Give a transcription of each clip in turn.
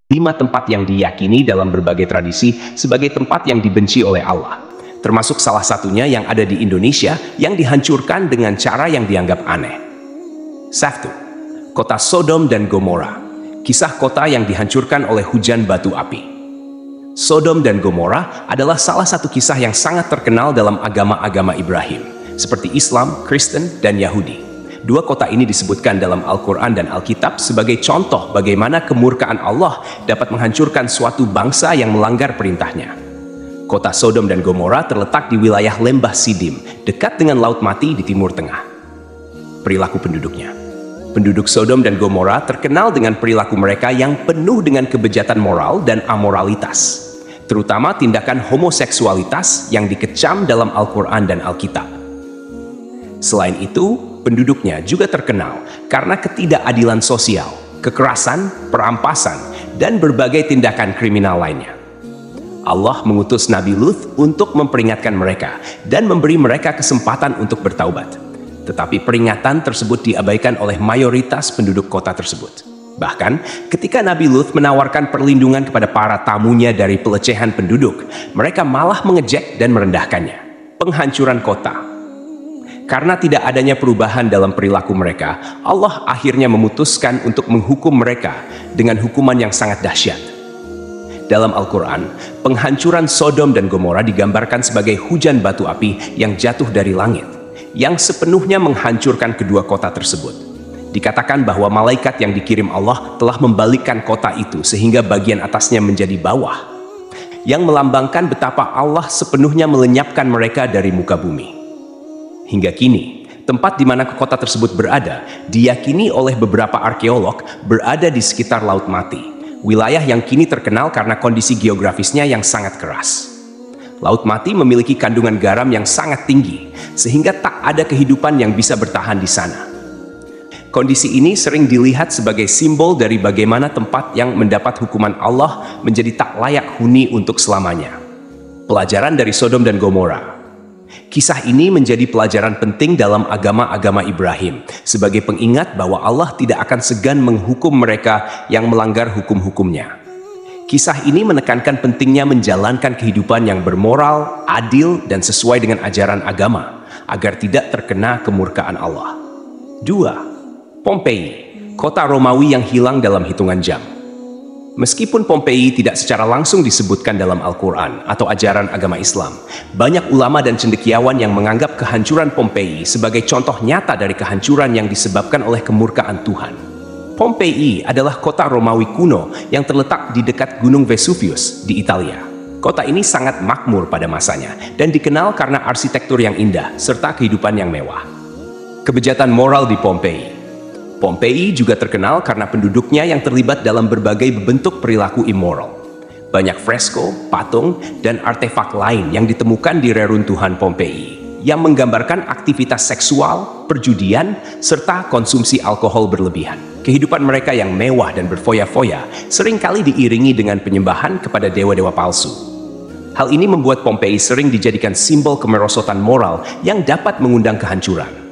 5 tempat yang diyakini dalam berbagai tradisi sebagai tempat yang dibenci oleh Allah, termasuk salah satunya yang ada di Indonesia yang dihancurkan dengan cara yang dianggap aneh. 1. Kota Sodom dan Gomora. Kisah kota yang dihancurkan oleh hujan batu api. Sodom dan Gomora adalah salah satu kisah yang sangat terkenal dalam agama-agama Ibrahim, seperti Islam, Kristen, dan Yahudi. Dua kota ini disebutkan dalam Al-Quran dan Alkitab sebagai contoh bagaimana kemurkaan Allah dapat menghancurkan suatu bangsa yang melanggar perintahnya. Kota Sodom dan Gomora terletak di wilayah Lembah Sidim, dekat dengan Laut Mati di Timur Tengah. Perilaku penduduknya. Penduduk Sodom dan Gomora terkenal dengan perilaku mereka yang penuh dengan kebejatan moral dan amoralitas, terutama tindakan homoseksualitas yang dikecam dalam Al-Quran dan Alkitab. Selain itu, penduduknya juga terkenal karena ketidakadilan sosial, kekerasan, perampasan, dan berbagai tindakan kriminal lainnya. Allah mengutus Nabi Lut untuk memperingatkan mereka dan memberi mereka kesempatan untuk bertaubat. Tetapi peringatan tersebut diabaikan oleh mayoritas penduduk kota tersebut. Bahkan, ketika Nabi Lut menawarkan perlindungan kepada para tamunya dari pelecehan penduduk, mereka malah mengejek dan merendahkannya. Penghancuran kota. Karena tidak adanya perubahan dalam perilaku mereka, Allah akhirnya memutuskan untuk menghukum mereka dengan hukuman yang sangat dahsyat. Dalam Al-Quran, penghancuran Sodom dan Gomora digambarkan sebagai hujan batu api yang jatuh dari langit, yang sepenuhnya menghancurkan kedua kota tersebut. Dikatakan bahwa malaikat yang dikirim Allah telah membalikkan kota itu sehingga bagian atasnya menjadi bawah, yang melambangkan betapa Allah sepenuhnya melenyapkan mereka dari muka bumi. Hingga kini, tempat di mana kota tersebut berada diyakini oleh beberapa arkeolog berada di sekitar Laut Mati, wilayah yang kini terkenal karena kondisi geografisnya yang sangat keras. Laut Mati memiliki kandungan garam yang sangat tinggi, sehingga tak ada kehidupan yang bisa bertahan di sana. Kondisi ini sering dilihat sebagai simbol dari bagaimana tempat yang mendapat hukuman Allah menjadi tak layak huni untuk selamanya. Pelajaran dari Sodom dan Gomora. Kisah ini menjadi pelajaran penting dalam agama-agama Ibrahim sebagai pengingat bahwa Allah tidak akan segan menghukum mereka yang melanggar hukum-hukumnya. Kisah ini menekankan pentingnya menjalankan kehidupan yang bermoral, adil, dan sesuai dengan ajaran agama agar tidak terkena kemurkaan Allah. 2. Pompei, kota Romawi yang hilang dalam hitungan jam. Meskipun Pompei tidak secara langsung disebutkan dalam Al-Quran atau ajaran agama Islam, banyak ulama dan cendekiawan yang menganggap kehancuran Pompei sebagai contoh nyata dari kehancuran yang disebabkan oleh kemurkaan Tuhan. Pompei adalah kota Romawi kuno yang terletak di dekat Gunung Vesuvius di Italia. Kota ini sangat makmur pada masanya dan dikenal karena arsitektur yang indah serta kehidupan yang mewah. Kebejatan moral di Pompei. Pompei juga terkenal karena penduduknya yang terlibat dalam berbagai bentuk perilaku immoral. Banyak fresko, patung, dan artefak lain yang ditemukan di reruntuhan Pompei yang menggambarkan aktivitas seksual, perjudian, serta konsumsi alkohol berlebihan. Kehidupan mereka yang mewah dan berfoya-foya seringkali diiringi dengan penyembahan kepada dewa-dewa palsu. Hal ini membuat Pompei sering dijadikan simbol kemerosotan moral yang dapat mengundang kehancuran.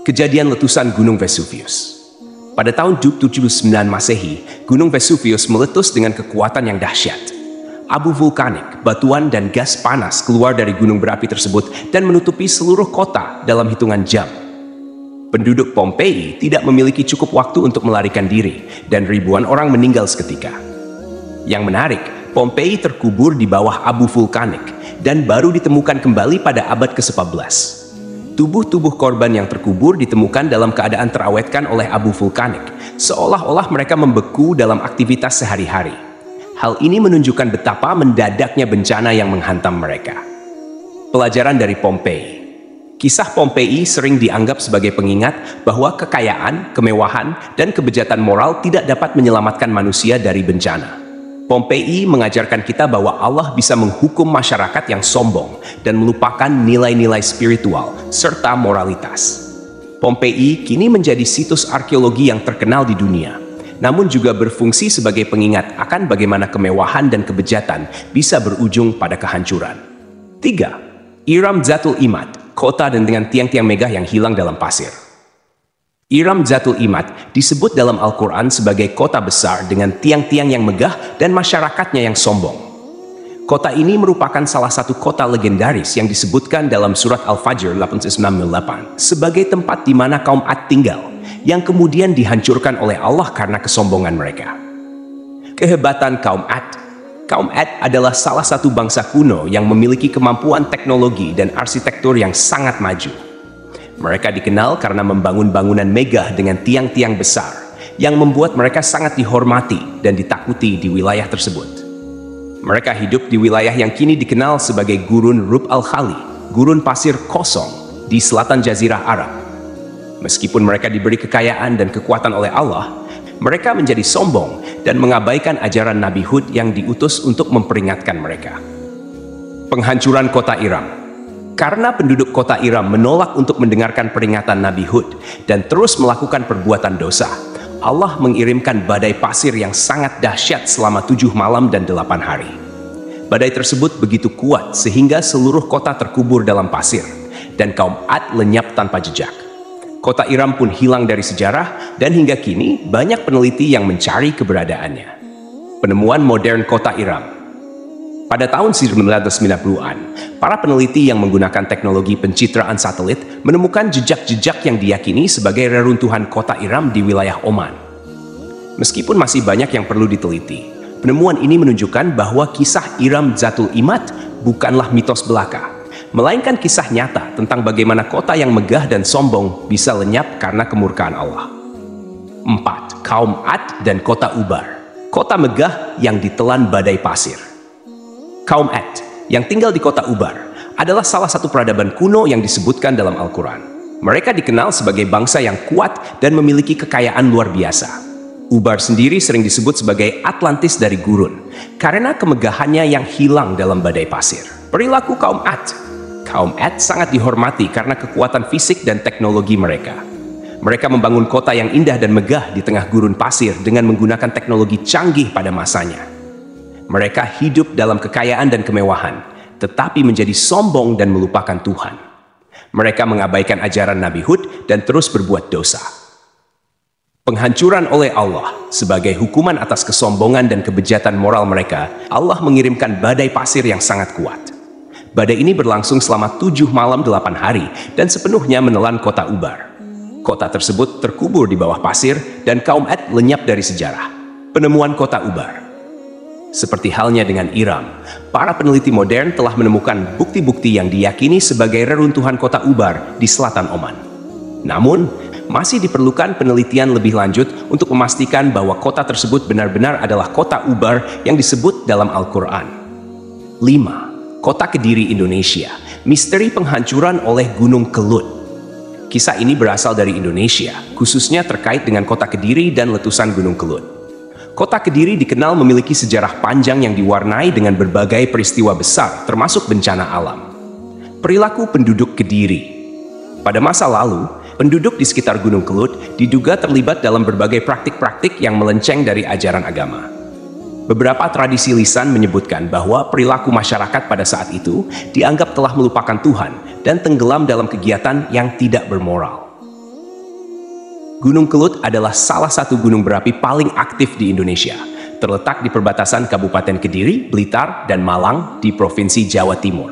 Kejadian letusan Gunung Vesuvius. Pada tahun 79 Masehi, Gunung Vesuvius meletus dengan kekuatan yang dahsyat. Abu vulkanik, batuan, dan gas panas keluar dari gunung berapi tersebut dan menutupi seluruh kota dalam hitungan jam. Penduduk Pompei tidak memiliki cukup waktu untuk melarikan diri, dan ribuan orang meninggal seketika. Yang menarik, Pompei terkubur di bawah abu vulkanik dan baru ditemukan kembali pada abad ke-11. Tubuh-tubuh korban yang terkubur ditemukan dalam keadaan terawetkan oleh abu vulkanik, seolah-olah mereka membeku dalam aktivitas sehari-hari. Hal ini menunjukkan betapa mendadaknya bencana yang menghantam mereka. Pelajaran dari Pompei. Kisah Pompei sering dianggap sebagai pengingat bahwa kekayaan, kemewahan, dan kebejatan moral tidak dapat menyelamatkan manusia dari bencana. Pompei mengajarkan kita bahwa Allah bisa menghukum masyarakat yang sombong dan melupakan nilai-nilai spiritual serta moralitas. Pompei kini menjadi situs arkeologi yang terkenal di dunia, namun juga berfungsi sebagai pengingat akan bagaimana kemewahan dan kebejatan bisa berujung pada kehancuran. 3. Iram Zatul Imad, kota dan dengan tiang-tiang megah yang hilang dalam pasir. Iram Zatul Imad disebut dalam Al-Quran sebagai kota besar dengan tiang-tiang yang megah dan masyarakatnya yang sombong. Kota ini merupakan salah satu kota legendaris yang disebutkan dalam surat Al-Fajr 898 sebagai tempat di mana kaum Ad tinggal, yang kemudian dihancurkan oleh Allah karena kesombongan mereka. Kehebatan kaum Ad. Kaum Ad adalah salah satu bangsa kuno yang memiliki kemampuan teknologi dan arsitektur yang sangat maju. Mereka dikenal karena membangun bangunan megah dengan tiang-tiang besar, yang membuat mereka sangat dihormati dan ditakuti di wilayah tersebut. Mereka hidup di wilayah yang kini dikenal sebagai Gurun Rub al-Khali, gurun pasir kosong di selatan Jazirah Arab. Meskipun mereka diberi kekayaan dan kekuatan oleh Allah, mereka menjadi sombong dan mengabaikan ajaran Nabi Hud yang diutus untuk memperingatkan mereka. Penghancuran kota Iram. Karena penduduk kota Iram menolak untuk mendengarkan peringatan Nabi Hud dan terus melakukan perbuatan dosa, Allah mengirimkan badai pasir yang sangat dahsyat selama 7 malam dan 8 hari. Badai tersebut begitu kuat sehingga seluruh kota terkubur dalam pasir, dan kaum Ad lenyap tanpa jejak. Kota Iram pun hilang dari sejarah, dan hingga kini banyak peneliti yang mencari keberadaannya. Penemuan modern kota Iram. Pada tahun 1990-an, para peneliti yang menggunakan teknologi pencitraan satelit menemukan jejak-jejak yang diyakini sebagai reruntuhan kota Iram di wilayah Oman. Meskipun masih banyak yang perlu diteliti, penemuan ini menunjukkan bahwa kisah Iram Zatul Imad bukanlah mitos belaka, melainkan kisah nyata tentang bagaimana kota yang megah dan sombong bisa lenyap karena kemurkaan Allah. 4. Kaum Ad dan kota Ubar. Kota megah yang ditelan badai pasir. Kaum Ad yang tinggal di kota Ubar adalah salah satu peradaban kuno yang disebutkan dalam Al-Quran. Mereka dikenal sebagai bangsa yang kuat dan memiliki kekayaan luar biasa. Ubar sendiri sering disebut sebagai Atlantis dari gurun, karena kemegahannya yang hilang dalam badai pasir. Perilaku kaum Ad. Kaum Ad sangat dihormati karena kekuatan fisik dan teknologi mereka. Mereka membangun kota yang indah dan megah di tengah gurun pasir dengan menggunakan teknologi canggih pada masanya. Mereka hidup dalam kekayaan dan kemewahan, tetapi menjadi sombong dan melupakan Tuhan. Mereka mengabaikan ajaran Nabi Hud dan terus berbuat dosa. Penghancuran oleh Allah. Sebagai hukuman atas kesombongan dan kebejatan moral mereka, Allah mengirimkan badai pasir yang sangat kuat. Badai ini berlangsung selama 7 malam 8 hari dan sepenuhnya menelan kota Ubar. Kota tersebut terkubur di bawah pasir dan kaum Ad lenyap dari sejarah. Penemuan kota Ubar. Seperti halnya dengan Iram, para peneliti modern telah menemukan bukti-bukti yang diyakini sebagai reruntuhan kota Ubar di selatan Oman. Namun, masih diperlukan penelitian lebih lanjut untuk memastikan bahwa kota tersebut benar-benar adalah kota Ubar yang disebut dalam Al-Quran. 5. Kota Kediri Indonesia. Misteri penghancuran oleh Gunung Kelut. Kisah ini berasal dari Indonesia, khususnya terkait dengan kota Kediri dan letusan Gunung Kelut. Kota Kediri dikenal memiliki sejarah panjang yang diwarnai dengan berbagai peristiwa besar, termasuk bencana alam. Perilaku penduduk Kediri. Pada masa lalu, penduduk di sekitar Gunung Kelut diduga terlibat dalam berbagai praktik-praktik yang melenceng dari ajaran agama. Beberapa tradisi lisan menyebutkan bahwa perilaku masyarakat pada saat itu dianggap telah melupakan Tuhan dan tenggelam dalam kegiatan yang tidak bermoral. Gunung Kelut adalah salah satu gunung berapi paling aktif di Indonesia, terletak di perbatasan Kabupaten Kediri, Blitar, dan Malang di Provinsi Jawa Timur.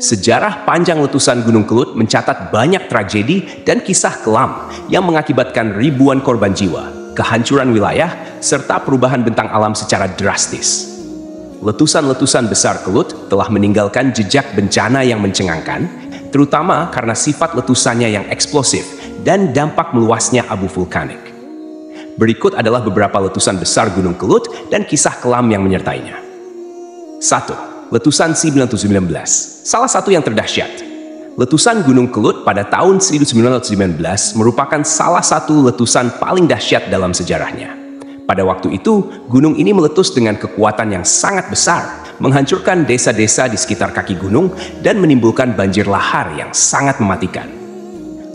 Sejarah panjang letusan Gunung Kelut mencatat banyak tragedi dan kisah kelam yang mengakibatkan ribuan korban jiwa, kehancuran wilayah, serta perubahan bentang alam secara drastis. Letusan-letusan besar Kelut telah meninggalkan jejak bencana yang mencengangkan, terutama karena sifat letusannya yang eksplosif dan dampak meluasnya abu vulkanik. Berikut adalah beberapa letusan besar Gunung Kelut dan kisah kelam yang menyertainya. 1. Letusan 1919. Salah satu yang terdahsyat. Letusan Gunung Kelut pada tahun 1919 merupakan salah satu letusan paling dahsyat dalam sejarahnya. Pada waktu itu, gunung ini meletus dengan kekuatan yang sangat besar, menghancurkan desa-desa di sekitar kaki gunung dan menimbulkan banjir lahar yang sangat mematikan.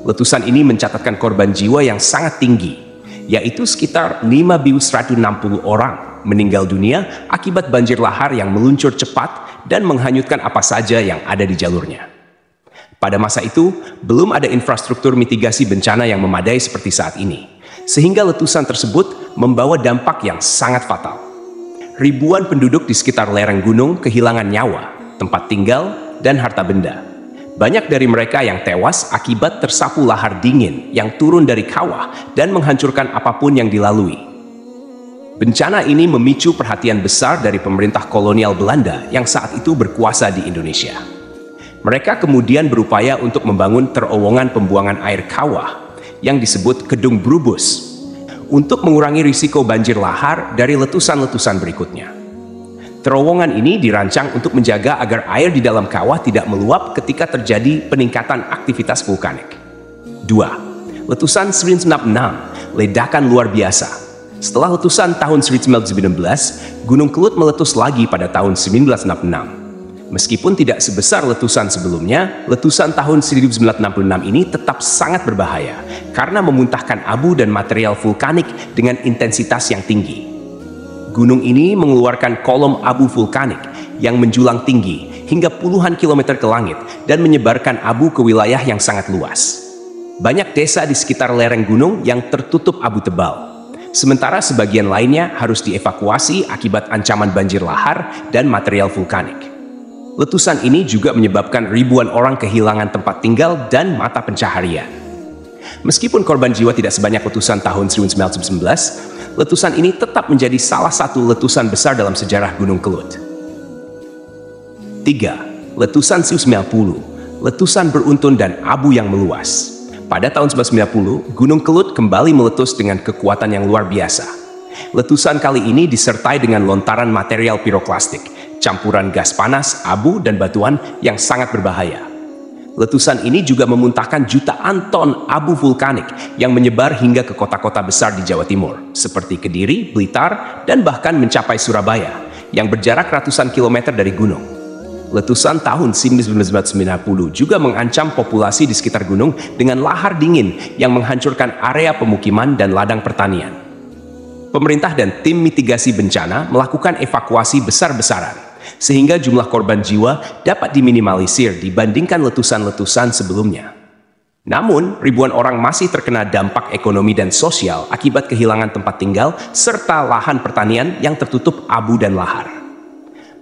Letusan ini mencatatkan korban jiwa yang sangat tinggi, yaitu sekitar 5.160 orang meninggal dunia akibat banjir lahar yang meluncur cepat dan menghanyutkan apa saja yang ada di jalurnya. Pada masa itu, belum ada infrastruktur mitigasi bencana yang memadai seperti saat ini, sehingga letusan tersebut membawa dampak yang sangat fatal. Ribuan penduduk di sekitar lereng gunung kehilangan nyawa, tempat tinggal, dan harta benda. Banyak dari mereka yang tewas akibat tersapu lahar dingin yang turun dari kawah dan menghancurkan apapun yang dilalui. Bencana ini memicu perhatian besar dari pemerintah kolonial Belanda yang saat itu berkuasa di Indonesia. Mereka kemudian berupaya untuk membangun terowongan pembuangan air kawah yang disebut Kedung Brubus untuk mengurangi risiko banjir lahar dari letusan-letusan berikutnya. Terowongan ini dirancang untuk menjaga agar air di dalam kawah tidak meluap ketika terjadi peningkatan aktivitas vulkanik. 2. Letusan 1906, ledakan luar biasa. Setelah letusan tahun 1919, Gunung Kelut meletus lagi pada tahun 1966. Meskipun tidak sebesar letusan sebelumnya, letusan tahun 1966 ini tetap sangat berbahaya karena memuntahkan abu dan material vulkanik dengan intensitas yang tinggi. Gunung ini mengeluarkan kolom abu vulkanik yang menjulang tinggi hingga puluhan kilometer ke langit dan menyebarkan abu ke wilayah yang sangat luas. Banyak desa di sekitar lereng gunung yang tertutup abu tebal, sementara sebagian lainnya harus dievakuasi akibat ancaman banjir lahar dan material vulkanik. Letusan ini juga menyebabkan ribuan orang kehilangan tempat tinggal dan mata pencaharian. Meskipun korban jiwa tidak sebanyak letusan tahun 1911, letusan ini tetap menjadi salah satu letusan besar dalam sejarah Gunung Kelut. 3. Letusan 1990, letusan beruntun dan abu yang meluas. Pada tahun 1990, Gunung Kelut kembali meletus dengan kekuatan yang luar biasa. Letusan kali ini disertai dengan lontaran material piroklastik, campuran gas panas, abu, dan batuan yang sangat berbahaya. Letusan ini juga memuntahkan jutaan ton abu vulkanik yang menyebar hingga ke kota-kota besar di Jawa Timur, seperti Kediri, Blitar, dan bahkan mencapai Surabaya, yang berjarak ratusan kilometer dari gunung. Letusan tahun 1990 juga mengancam populasi di sekitar gunung dengan lahar dingin yang menghancurkan area pemukiman dan ladang pertanian. Pemerintah dan tim mitigasi bencana melakukan evakuasi besar-besaran, sehingga jumlah korban jiwa dapat diminimalisir dibandingkan letusan-letusan sebelumnya. Namun, ribuan orang masih terkena dampak ekonomi dan sosial akibat kehilangan tempat tinggal serta lahan pertanian yang tertutup abu dan lahar.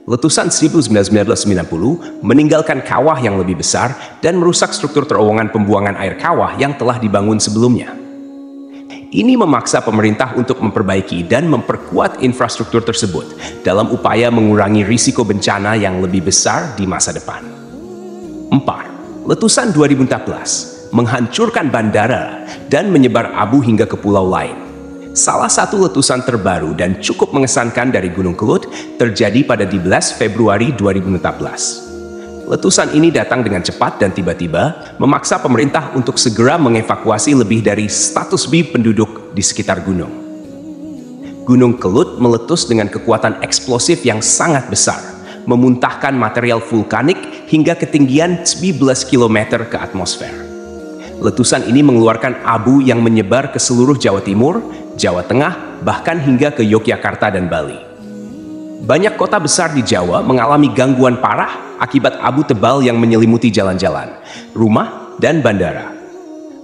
Letusan 1990 meninggalkan kawah yang lebih besar dan merusak struktur terowongan pembuangan air kawah yang telah dibangun sebelumnya. Ini memaksa pemerintah untuk memperbaiki dan memperkuat infrastruktur tersebut dalam upaya mengurangi risiko bencana yang lebih besar di masa depan. 4. Letusan 2014 menghancurkan bandara dan menyebar abu hingga ke pulau lain. Salah satu letusan terbaru dan cukup mengesankan dari Gunung Kelut terjadi pada 12 Februari 2014. Letusan ini datang dengan cepat dan tiba-tiba memaksa pemerintah untuk segera mengevakuasi lebih dari 100.000 penduduk di sekitar gunung. Gunung Kelut meletus dengan kekuatan eksplosif yang sangat besar, memuntahkan material vulkanik hingga ketinggian 11 km ke atmosfer. Letusan ini mengeluarkan abu yang menyebar ke seluruh Jawa Timur, Jawa Tengah, bahkan hingga ke Yogyakarta dan Bali. Banyak kota besar di Jawa mengalami gangguan parah akibat abu tebal yang menyelimuti jalan-jalan, rumah, dan bandara.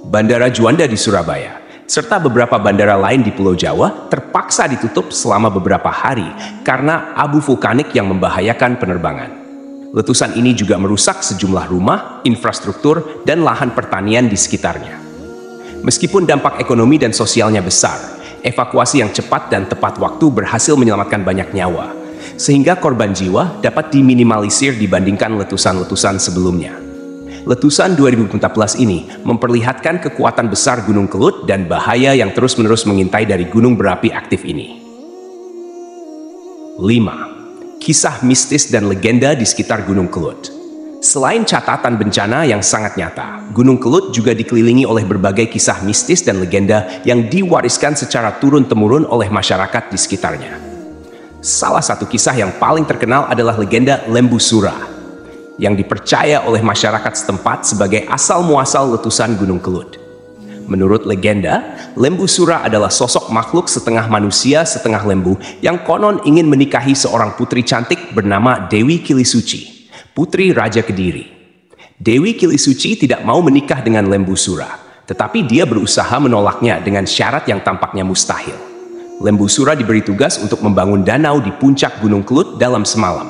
Bandara Juanda di Surabaya, serta beberapa bandara lain di Pulau Jawa terpaksa ditutup selama beberapa hari karena abu vulkanik yang membahayakan penerbangan. Letusan ini juga merusak sejumlah rumah, infrastruktur, dan lahan pertanian di sekitarnya. Meskipun dampak ekonomi dan sosialnya besar, evakuasi yang cepat dan tepat waktu berhasil menyelamatkan banyak nyawa, sehingga korban jiwa dapat diminimalisir dibandingkan letusan-letusan sebelumnya. Letusan 2014 ini memperlihatkan kekuatan besar Gunung Kelut dan bahaya yang terus-menerus mengintai dari gunung berapi aktif ini. 5. Kisah mistis dan legenda di sekitar Gunung Kelut. Selain catatan bencana yang sangat nyata, Gunung Kelut juga dikelilingi oleh berbagai kisah mistis dan legenda yang diwariskan secara turun-temurun oleh masyarakat di sekitarnya. Salah satu kisah yang paling terkenal adalah legenda Lembu Sura, yang dipercaya oleh masyarakat setempat sebagai asal-muasal letusan Gunung Kelut. Menurut legenda, Lembu Sura adalah sosok makhluk setengah manusia, setengah lembu yang konon ingin menikahi seorang putri cantik bernama Dewi Kilisuci, putri Raja Kediri. Dewi Kilisuci tidak mau menikah dengan Lembu Sura, tetapi dia berusaha menolaknya dengan syarat yang tampaknya mustahil. Lembu Sura diberi tugas untuk membangun danau di puncak Gunung Kelut dalam semalam.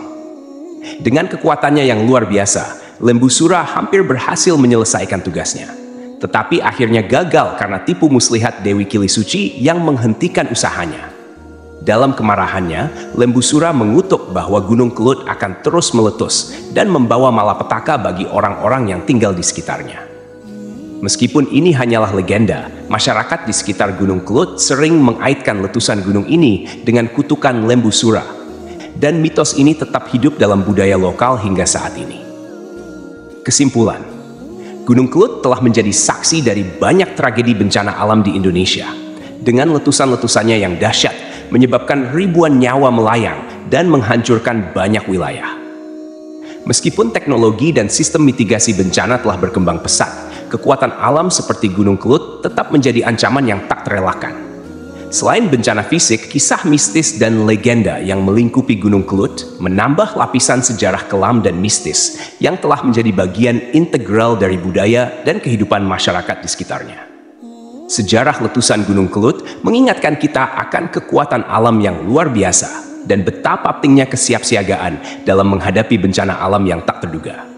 Dengan kekuatannya yang luar biasa, Lembu Sura hampir berhasil menyelesaikan tugasnya. Tetapi akhirnya gagal karena tipu muslihat Dewi Kilisuci yang menghentikan usahanya. Dalam kemarahannya, Lembu Sura mengutuk bahwa Gunung Kelut akan terus meletus dan membawa malapetaka bagi orang-orang yang tinggal di sekitarnya. Meskipun ini hanyalah legenda, masyarakat di sekitar Gunung Kelut sering mengaitkan letusan gunung ini dengan kutukan Lembu Sura. Dan mitos ini tetap hidup dalam budaya lokal hingga saat ini. Kesimpulan, Gunung Kelut telah menjadi saksi dari banyak tragedi bencana alam di Indonesia. Dengan letusan-letusannya yang dahsyat, menyebabkan ribuan nyawa melayang dan menghancurkan banyak wilayah. Meskipun teknologi dan sistem mitigasi bencana telah berkembang pesat, kekuatan alam seperti Gunung Kelut tetap menjadi ancaman yang tak terelakkan. Selain bencana fisik, kisah mistis dan legenda yang melingkupi Gunung Kelut menambah lapisan sejarah kelam dan mistis yang telah menjadi bagian integral dari budaya dan kehidupan masyarakat di sekitarnya. Sejarah letusan Gunung Kelut mengingatkan kita akan kekuatan alam yang luar biasa dan betapa pentingnya kesiapsiagaan dalam menghadapi bencana alam yang tak terduga.